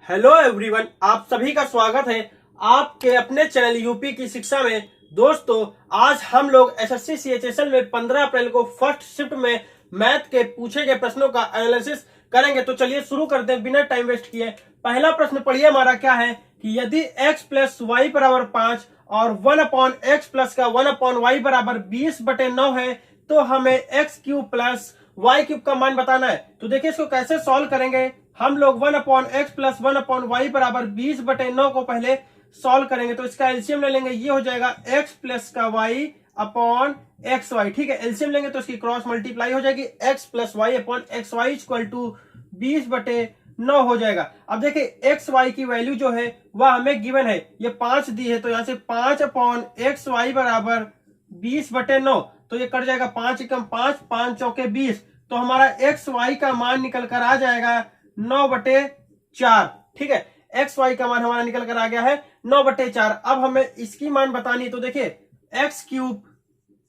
Hello everyone, आप सभी का स्वागत है आपके अपने चैनल यूपी की शिक्षा में। दोस्तों, आज हम लोग एसएससी सीएचएसएल में 15 अप्रैल को फर्स्ट शिफ्ट में मैथ के पूछे गए प्रश्नों का एनालिसिस करेंगे। तो चलिए शुरू करते हैं बिना टाइम वेस्ट किए। पहला प्रश्न पढ़िए, हमारा क्या है कि यदि x प्लस वाई बराबर 5 और 1/x प्लस का 1/y बराबर 20/9 है तो हमें x cube plus Y cube का मान बताना है। तो देखिए इसको कैसे सॉल्व करेंगे। हम लोग 1/x प्लस 1/y बराबर 20/9 को पहले सॉल्व करेंगे। तो इसका एलसीएम ले लेंगे, ये हो जाएगा x प्लस का y अपॉन एक्स वाई। ठीक है, एलसीएम लेंगे तो इसकी क्रॉस मल्टीप्लाई हो जाएगी, x plus Y upon X Y equal to 20/9 हो जाएगा। अब देखिए एक्स वाई की वैल्यू जो है वह हमें गिवन है, ये 5 दी है, तो यहाँ से 5/xy बराबर 20/9, तो ये कट जाएगा 5 एकम 5, 5 चौके 20, तो हमारा एक्स वाई का मान निकल कर आ जाएगा 9/4। ठीक है, एक्स वाई का मान हमारा निकल कर आ गया है 9/4। अब हमें इसकी मान बतानी है, तो देखिए एक्स क्यूब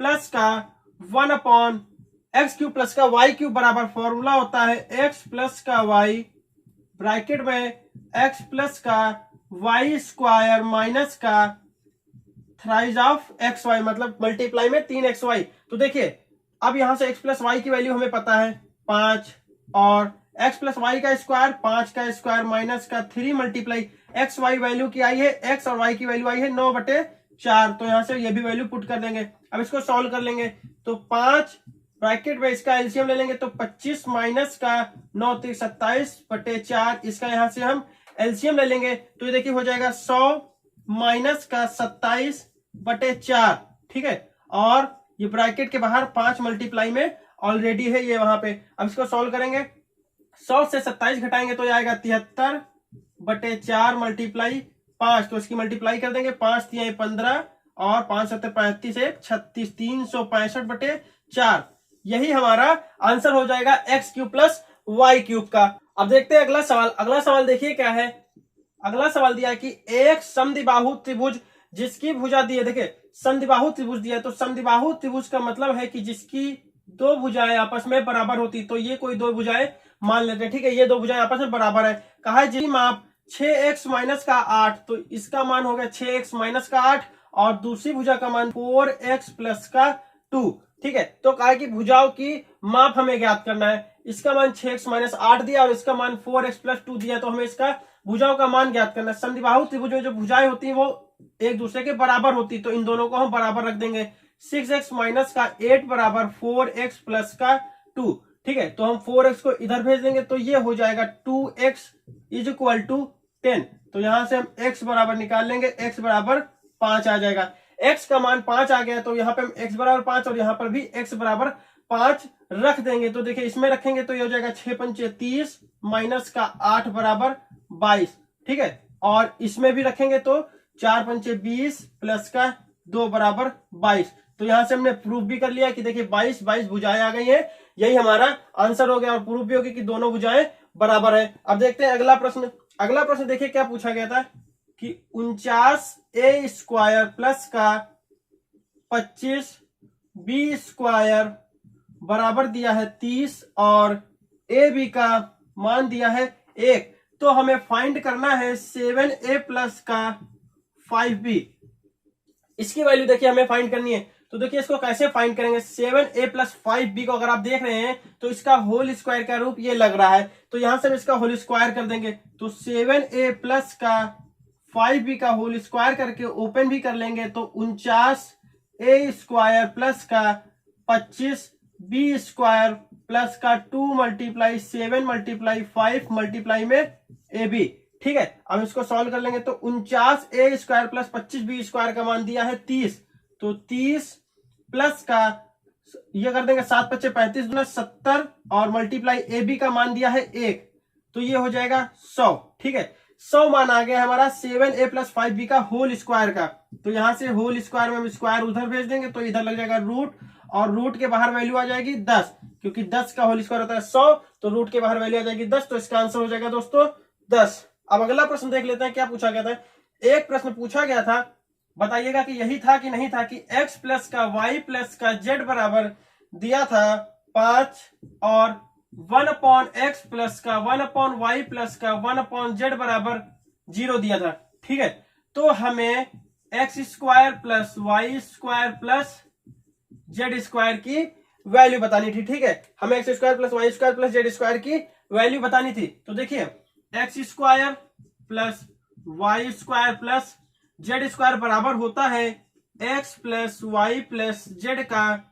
प्लस का 1/x क्यूब प्लस का वाई क्यूब बराबर फॉर्मूला होता है एक्स प्लस का वाई ब्रैकेट में एक्स प्लस का वाई स्क्वायर माइनस का थ्राइज ऑफ एक्स वाई, मतलब मल्टीप्लाई में 3xy। तो देखिए अब यहां से x प्लस वाई की वैल्यू हमें पता है 5, और x प्लस वाई का स्क्वायर 5 का स्क्वायर माइनस का 3 मल्टीप्लाई एक्स वाई वैल्यू की आई है, x और y की वैल्यू आई है 9/4, तो यहां से ये भी वैल्यू पुट कर देंगे। अब इसको सॉल्व कर लेंगे तो 5 ब्रैकेट में इसका एलसीएम ले लेंगे तो 25 माइनस का 9 तो 27/4, इसका यहां से हम एलसीएम ले लेंगे तो ये देखिए हो जाएगा 100 माइनस का 27/4। ठीक है, और ये ब्रैकेट के बाहर 5 मल्टीप्लाई में ऑलरेडी है ये वहां पे। अब इसको सॉल्व करेंगे, 100 से 27 घटाएंगे तो ये आएगा 73/4 मल्टीप्लाई 5, तो इसकी मल्टीप्लाई कर देंगे, 5 तिया 15 और 5 7 35 1 36, 365/4। यही हमारा आंसर हो जाएगा X cube plus Y cube का। अब देखते हैं अगला सवाल। अगला सवाल देखिए क्या है। अगला सवाल दिया है कि एक समद्विबाहु त्रिभुज जिसकी भुजा दी है, देखिए समद्विबाहु त्रिभुज दिया है, तो समद्विबाहु त्रिभुज का मतलब है कि जिसकी दो भुजाएं आपस में बराबर होती, तो ये कोई दो भुजाएं मान लेते हैं। ठीक है, ये दो भुजाएं आपस में बराबर है। कहा है जी माप 6x माइनस का 8, तो इसका मान हो गया 6x माइनस का 8, और दूसरी भुजा का मान 4x प्लस का 2। ठीक है, तो कहा है कि भुजाओं की माप हमें ज्ञात करना है। इसका मान 6x माइनस 8 दिया और इसका मान 4x प्लस 2 दिया, तो हमें इसका भुजाओं का मान ज्ञात करना है। समद्विबाहु त्रिभुज में जो भुजाएं होती है वो एक दूसरे के बराबर होती, तो इन दोनों को हम बराबर रख देंगे। 6x माइनस का 8 बराबर 4x प्लस का 2। ठीक है, तो हम 4x को इधर भेज देंगे तो ये हो जाएगा 2x इज इक्वल टू 10, तो यहां से हम x बराबर निकाल लेंगे, x बराबर 5 आ जाएगा। x का मान 5 आ गया, तो यहाँ पे हम x बराबर 5 और यहाँ पर भी x बराबर 5 रख देंगे। तो देखिए इसमें रखेंगे तो ये हो जाएगा 6 पंचे 30 माइनस का 8 बराबर 22। ठीक है, और इसमें भी रखेंगे तो 4 पंचे 20 प्लस का 2 बराबर 22। तो यहां से हमने प्रूफ भी कर लिया कि देखिए 22 भुजाएं आ गई है, यही हमारा आंसर हो गया, और प्रूफ भी होगी कि दोनों भुजाएं बराबर है। अब देखते हैं अगला प्रश्न। अगला प्रश्न देखिए क्या पूछा गया था कि 49a स्क्वायर प्लस का 25b स्क्वायर बराबर दिया है 30 और ए बी का मान दिया है 1, तो हमें फाइंड करना है 7a प्लस का 5b। इसकी वैल्यू देखिए हमें फाइंड करनी है, तो देखिए इसको कैसे फाइंड करेंगे। 7a प्लस 5b को अगर आप देख रहे हैं तो इसका होल स्क्वायर का रूप ये लग रहा है, तो यहां से हम इसका होल स्क्वायर कर देंगे, तो 7a प्लस का 5b का होल स्क्वायर करके ओपन भी कर लेंगे, तो 49a स्क्वायर प्लस का 25b स्क्वायर प्लस का 2 मल्टीप्लाई 7 मल्टीप्लाई 5 मल्टीप्लाई में ab। ठीक है, अब इसको सॉल्व कर लेंगे, तो 49a square plus 25b square का मान दिया है 30, तो 30 प्लस का ये कर देंगे 7 पच्चे 35 गुना 70 और मल्टीप्लाई ab का मान दिया है 1, तो ये हो जाएगा 100। ठीक है, 100 मान आ गया हमारा 7a प्लस 5b का होल स्क्वायर का, तो यहां से होल स्क्वायर में हम स्क्वायर उधर भेज देंगे तो इधर लग जाएगा रूट, और रूट के बाहर वैल्यू आ जाएगी 10, क्योंकि 10 का होल स्क्वायर होता है 100, तो रूट के बाहर वैल्यू आ जाएगी 10, तो इसका आंसर हो जाएगा दोस्तों 10। अब अगला प्रश्न देख लेते हैं क्या पूछा गया था। एक प्रश्न पूछा गया था, बताइएगा कि यही था कि नहीं था, कि x प्लस का y प्लस का z बराबर दिया था 5 और 1 अपॉन एक्स प्लस का 1 अपॉन वाई प्लस का 1 अपॉन जेड बराबर 0 दिया था। ठीक है, तो हमें X square plus Y square plus Z square की वैल्यू बतानी थी। ठीक है, हमें X square plus Y square plus Z square की वैल्यू बतानी थी। तो देखिए X square plus Y square plus Z square बराबर होता है X plus Y plus Z का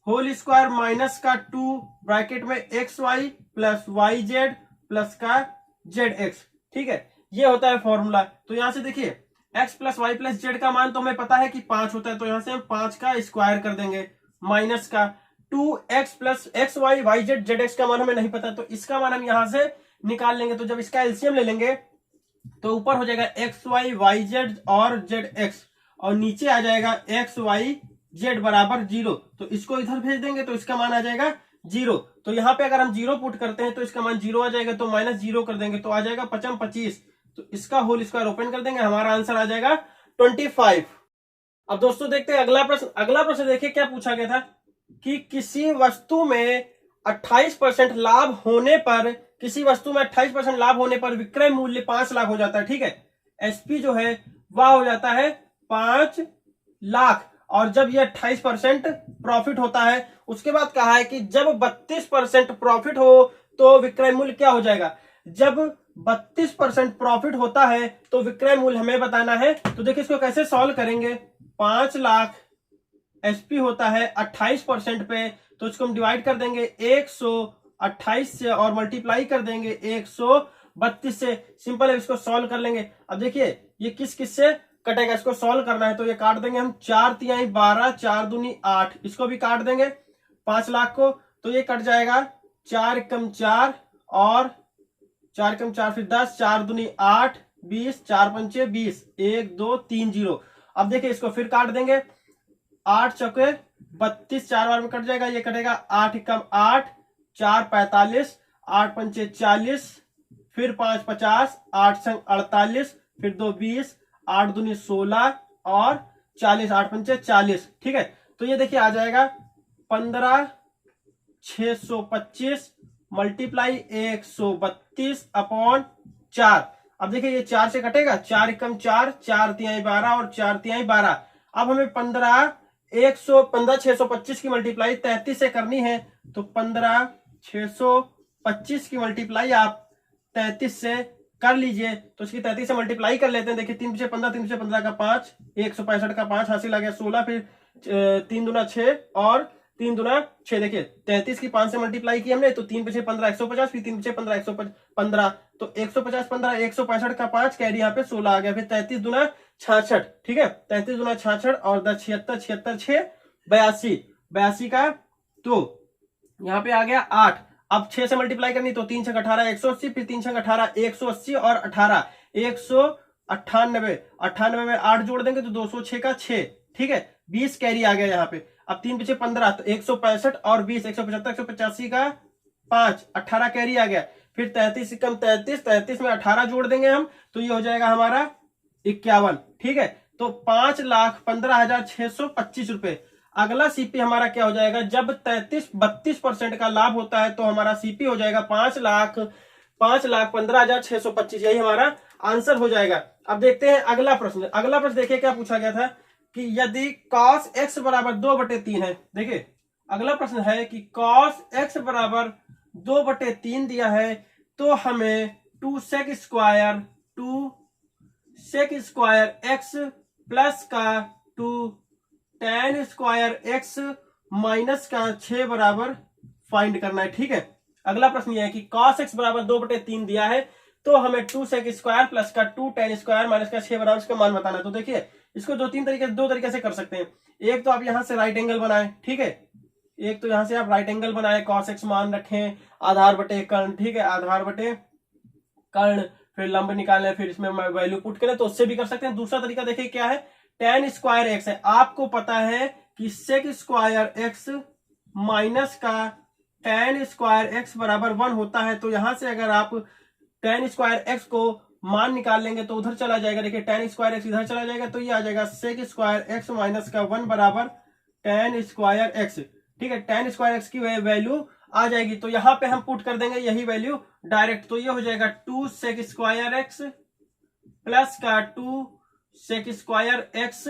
होल स्क्वायर माइनस का 2 ब्रैकेट में X Y plus Y Z plus का जेड एक्स। ठीक है, ये होता है फॉर्मूला। तो यहां से देखिए X plus Y plus Z का मान तो हमें पता है कि 5 होता है, तो यहां से हम 5 का स्क्वायर कर देंगे माइनस का 2x plus X Y Y Z Z X का मान हमें नहीं पता, तो इसका मान हम यहां से निकाल लेंगे। तो जब इसका एलसीएम ले लेंगे तो ऊपर हो जाएगा एक्स वाई वाई जेड और जेड एक्स, और नीचे आ जाएगा एक्स वाई जेड बराबर 0। तो इसको इधर भेज देंगे तो इसका मान आ जाएगा 0। तो यहाँ पे अगर हम 0 पुट करते हैं तो इसका मान 0 आ जाएगा, तो -0 कर देंगे तो आ जाएगा 25। तो इसका होल स्क्वायर ओपन कर देंगे, हमारा आंसर आ जाएगा 25। अब दोस्तों देखते हैं अगला प्रश्न। अगला प्रश्न देखिए क्या पूछा गया था कि किसी वस्तु में 28% लाभ होने पर, किसी वस्तु में 28% लाभ होने पर विक्रय मूल्य 5 लाख हो जाता है। ठीक है, एसपी जो है वह हो जाता है 5 लाख, और जब ये 28% प्रॉफिट होता है, उसके बाद कहा है कि जब 32% प्रॉफिट हो तो विक्रय मूल्य क्या हो जाएगा। जब 32% प्रॉफिट होता है तो विक्रय मूल्य हमें बताना है। तो देखिए इसको कैसे सॉल्व करेंगे। 5 लाख एसपी होता है 28% पे, तो इसको हम डिवाइड कर देंगे 128 से और मल्टीप्लाई कर देंगे 132 से। सिंपल है, इसको सॉल्व कर लेंगे। अब देखिए ये किस किस से कटेगा, इसको सॉल्व करना है तो ये काट देंगे हम 4 तिहाई 12, 4 दूनी 8, इसको भी काट देंगे 5 लाख को, तो ये कट जाएगा 4 एकम 4 और 4 एकम 4 फिर 10, 4 दूनी 8, 20, 4 पंचे 20, 1 2 3 0। अब देखिए इसको फिर काट देंगे 8 चौके 32, 4 बार में कट जाएगा, ये कटेगा 8 एकम 8, 4 45, 8 पंचे 40, फिर 5 50, 8 संग 48, फिर 2 20, 8 दूनी 16 और 40, 8 पंचे 40। ठीक है, तो ये देखिए आ जाएगा 15,625 मल्टीप्लाई 132 अपॉन 4। अब देखिए ये 4 से कटेगा, 4 एकम 4, 4 तिहाई 12 और 4 तिहाई 12। अब हमें 15,625 की मल्टीप्लाई 33 से करनी है, तो 15,625 की मल्टीप्लाई आप 33 से कर लीजिए। तो इसकी 33 से मल्टीप्लाई कर लेते हैं। देखिए 3 × 15, 3 × 15 का 5, 165 का 5 हासिल आ गया 16, फिर 3 दूना 6 और 3 दूना 6। देखिए 33 की 5 से मल्टीप्लाई की हमने, तो 3 × 15 150, फिर 3 × 15 115, तो 150 15, 165 का 5 कैरी यहाँ पे 16 आ गया, फिर 33 दूना 66। ठीक है, 33 दूना 66 और 10 76, 76 6 82, 82 का तो यहाँ पे आ गया 8। अब 6 से मल्टीप्लाई करनी, तो 3 × 6 18 180, फिर 3 × 18 180 और 18 198, 98 में 8 जोड़ देंगे तो 206 का 6। ठीक है, 20 कैरी आ गया यहाँ पे। अब 3 × 15 तो 165 और 20 175, 185 का 5, 18 कैरी आ गया, फिर 33 कम 33, 33 में 18 जोड़ देंगे हम, तो ये हो जाएगा हमारा 51। ठीक है, तो 5,15,625 रुपए। अगला सीपी हमारा क्या हो जाएगा, जब 32% का लाभ होता है तो हमारा सीपी हो जाएगा 5,15,625। यही हमारा आंसर हो जाएगा। अब देखते हैं अगला प्रश्न। अगला प्रश्न देखिए क्या पूछा गया था कि यदि cos x बराबर 2/3 है। देखिए अगला प्रश्न है कि cos x बराबर 2/3 दिया है, तो हमें 2 sec स्क्वायर x प्लस का 2 tan स्क्वायर x माइनस का 6 बराबर फाइंड करना है। ठीक है, अगला प्रश्न यह है कि cos x बराबर 2/3 दिया है, तो हमें 2 sec स्क्वायर प्लस का 2 tan स्क्वायर माइनस का 6 बराबर इसका मान बताना है। तो देखिए इसको दो तरीके से कर सकते हैं। एक तो आप यहां से राइट एंगल बनाए, ठीक है, एक तो यहां से आप राइट एंगल बनाए, cos x मान रखें आधार बटे कर्ण। ठीक है, आधार बटे कर्ण, फिर लंब निकालें, फिर इसमें वैल्यू पुट करें, तो उससे भी कर सकते हैं। दूसरा तरीका देखिए क्या है, tan स्क्वायर x है। आपको पता है कि sec स्क्वायर x माइनस का tan स्क्वायर x बराबर 1 होता है, तो यहां से अगर आप tan स्क्वायर x को मान निकाल लेंगे तो उधर चला जाएगा। देखिए tan स्क्वायर x इधर चला जाएगा, तो ये आ जाएगा sec स्क्वायर x माइनस का 1 बराबर tan स्क्वायर x। ठीक है, tan स्क्वायर x की वैल्यू आ जाएगी। तो यहाँ पे हम पुट कर देंगे यही वैल्यू डायरेक्ट। तो ये हो जाएगा 2 सेक स्क्वायर एक्स प्लस का 2 सेक स्क्वायर एक्स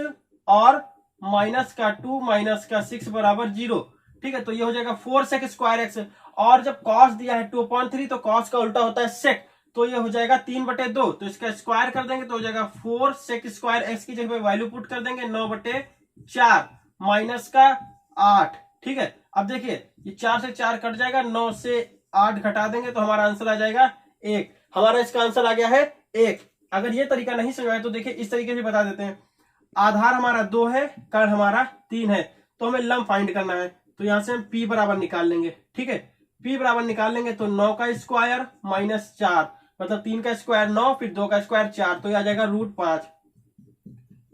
और माइनस का 2 माइनस का 6 बराबर 0। ठीक है, तो ये हो जाएगा 4 सेक स्क्वायर एक्स। और जब कॉस दिया है 2/3 तो कॉस का उल्टा होता है सेक, तो ये हो जाएगा 3/2। तो इसका स्क्वायर कर देंगे तो हो जाएगा 4 सेक स्क्वायर एक्स की जगह पे वैल्यू पुट कर देंगे 9/4 माइनस का 8। ठीक है, अब देखिए ये 4 से 4 कट जाएगा, 9 से 8 घटा देंगे तो हमारा आंसर आ जाएगा 1। हमारा इसका आंसर आ गया है 1। अगर ये तरीका नहीं समझ आया तो देखिए इस तरीके से बता देते हैं। आधार हमारा 2 है, कर्ण हमारा 3 है, तो हमें लंब फाइंड करना है। तो यहां से हम p बराबर निकाल लेंगे। ठीक है, p बराबर निकाल लेंगे तो 9 का स्क्वायर माइनस 4 मतलब 3 का स्क्वायर 9 फिर 2 का स्क्वायर 4, तो ये आ जाएगा √5।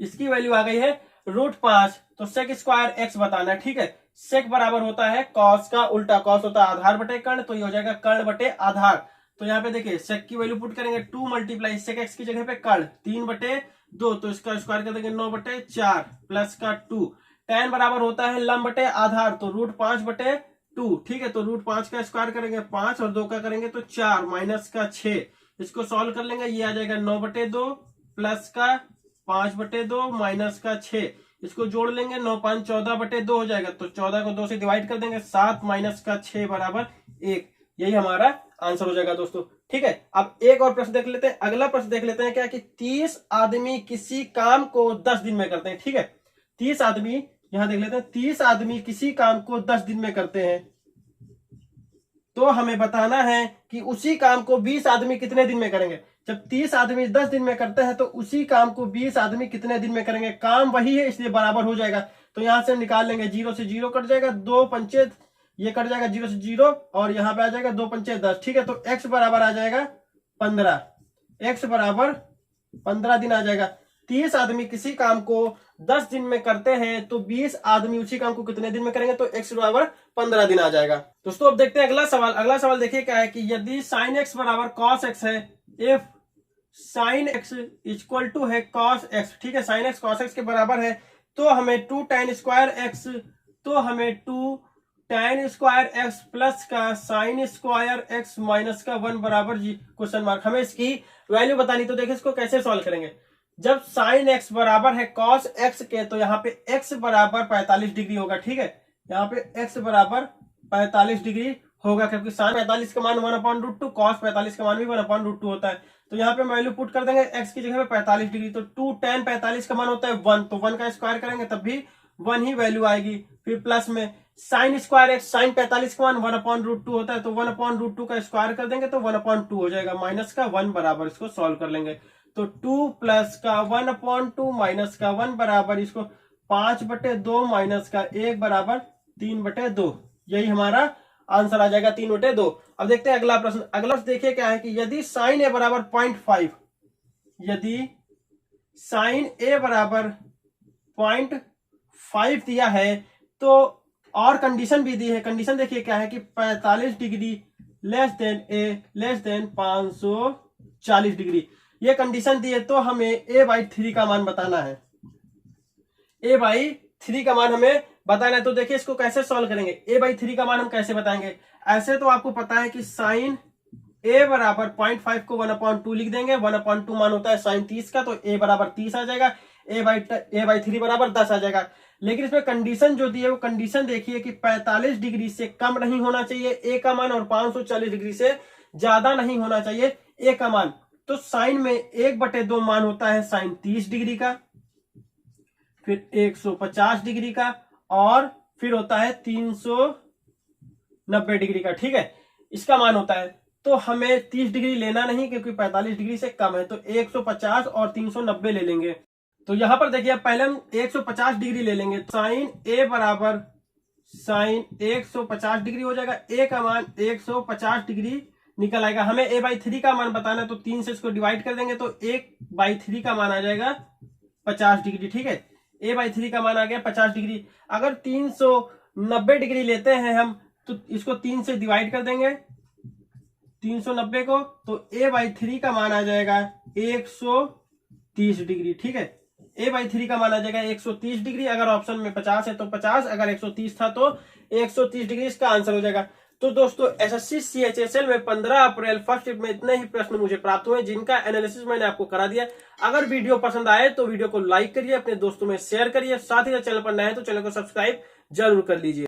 इसकी वैल्यू आ गई है √5। तो सेक स्क्वायर एक्स बताना है। ठीक है, सेक बराबर होता है कॉस का उल्टा, कॉस होता है आधार बटे कर्ण, तो ये हो जाएगा कर्ण बटे आधार। तो यहाँ पे देखिए सेक की वैल्यू पुट करेंगे 2 मल्टीप्लाई सेक एक्स की जगह पे कर्ण 3/2, तो इसका स्क्वायर कर देंगे 9/4 प्लस का 2। tan बराबर होता है लंब बटे आधार, तो √5/2। ठीक है, तो √5 का स्क्वायर करेंगे 5 और 2 का करेंगे तो 4 माइनस का 6। इसको सॉल्व कर लेंगे, ये आ जाएगा 9/2 प्लस का 5/2 माइनस का 6। इसको जोड़ लेंगे 9 5 14/2 हो जाएगा, तो 14 को 2 से डिवाइड कर देंगे 7 माइनस का 6 बराबर 1। यही हमारा आंसर हो जाएगा दोस्तों। ठीक है, अब एक और प्रश्न देख लेते हैं। अगला प्रश्न देख लेते हैं क्या कि 30 आदमी किसी काम को 10 दिन में करते हैं। ठीक है, 30 आदमी, यहां देख लेते हैं, 30 आदमी किसी काम को 10 दिन में करते हैं, तो हमें बताना है कि उसी काम को 20 आदमी कितने दिन में करेंगे। जब 30 आदमी 10 दिन में करते हैं तो उसी काम को 20 आदमी कितने दिन में करेंगे। काम वही है इसलिए बराबर हो जाएगा। तो यहां से निकाल लेंगे, 0 से 0 कट जाएगा, 2 पंचे ये कट जाएगा 0 से 0 और यहाँ पे आ जाएगा 2 पंचे 10। ठीक है, तो x बराबर आ जाएगा 15। x बराबर 15 दिन आ जाएगा। 30 आदमी किसी काम को 10 दिन में करते हैं तो 20 आदमी उसी काम को कितने दिन में करेंगे, तो x बराबर 15 दिन आ जाएगा। दोस्तों अब देखते हैं अगला सवाल। अगला सवाल देखिए क्या है कि यदि sin x बराबर cos x है, if sin x equal to है cos x। ठीक है, sin x cos x के बराबर है, तो हमें 2 tan स्क्वायर x, तो हमें 2 tan स्क्वायर x प्लस का sin स्क्वायर x माइनस का 1 बराबर क्वेश्चन मार्क। हमें इसकी वैल्यू बतानी, तो देखिए इसको कैसे सॉल्व करेंगे। जब sin x बराबर है cos x के, तो यहाँ पे x बराबर 45 डिग्री होगा। ठीक है, यहाँ पे x बराबर 45 डिग्री होगा, क्योंकि sin 45 का मान 1/√2, cos 45 का मान भी 1/√2 होता है। तो यहाँ पे वैल्यू पुट कर देंगे x की जगह पे 45 डिग्री, तो 2 tan 45 का मान होता है 1, तो 1 का स्क्वायर करेंगे तब भी 1 ही वैल्यू आएगी। फिर प्लस में sin स्क्वायर x, sin 45 का मान 1/√2 होता है, तो 1/√2 का स्क्वायर कर देंगे तो 1/2 हो जाएगा, माइनस का 1 बराबर। इसको सॉल्व कर लेंगे तो 2 प्लस का 1/2 माइनस का 1 बराबर, इसको 5/2 माइनस का 1 बराबर 3/2। यही हमारा आंसर आ जाएगा 3/2। अब देखते हैं अगला प्रश्न। अगला देखिए क्या है कि यदि sin a बराबर 0.5, यदि sin a बराबर 0.5 दिया है, तो और कंडीशन भी दी है। कंडीशन देखिए क्या है कि 45 degree less than a less than 540 degree, ये कंडीशन दी है। तो हमें a/3 का मान बताना है। a/3 का मान हमें बताना है। तो देखिए इसको कैसे सॉल्व करेंगे। a/3 का मान हम कैसे बताएंगे। ऐसे तो आपको पता है कि साइन a बराबर 0.5 को 1/2 लिख देंगे। 1/2 मान होता है साइन 30 का, तो a बराबर 30 आ जाएगा, a/3 बराबर 10 आ जाएगा। लेकिन इसमें कंडीशन जो दी है वो कंडीशन देखिए कि 45 डिग्री से कम नहीं होना चाहिए a का मान, और 540 डिग्री से ज्यादा नहीं होना चाहिए a का मान। तो साइन में 1/2 मान होता है साइन 30 डिग्री का, फिर 150 डिग्री का, और फिर होता है 390 डिग्री का। ठीक है, इसका मान होता है। तो हमें 30 डिग्री लेना नहीं क्योंकि 45 डिग्री से कम है, तो 150 और 390 ले लेंगे। तो यहां पर देखिए पहले हम 150 डिग्री ले लेंगे। साइन a बराबर साइन 150 डिग्री हो जाएगा। a का मान 150 डिग्री निकल आएगा। हमें a/3 का मान बताना है, तो 3 से इसको डिवाइड कर देंगे तो 1/3 का मान आ जाएगा 50 डिग्री। ठीक है, a/3 का मान आ गया 50 डिग्री। अगर 390 डिग्री लेते हैं हम, तो इसको 3 से डिवाइड कर देंगे 390 को, तो a/3 का मान आ जाएगा 130 डिग्री। ठीक है, a/3 का मान आ जाएगा 130 डिग्री। अगर ऑप्शन में 50 है तो 50, अगर 130 था तो 130 डिग्री इसका आंसर हो जाएगा। तो दोस्तों एसएससी सीएचएसएल में 15 अप्रैल फर्स्ट शिफ्ट में इतने ही प्रश्न मुझे प्राप्त हुए, जिनका एनालिसिस मैंने आपको करा दिया। अगर वीडियो पसंद आए तो वीडियो को लाइक करिए, अपने दोस्तों में शेयर करिए, साथ ही चैनल पर नए हैं तो चैनल को सब्सक्राइब जरूर कर लीजिए।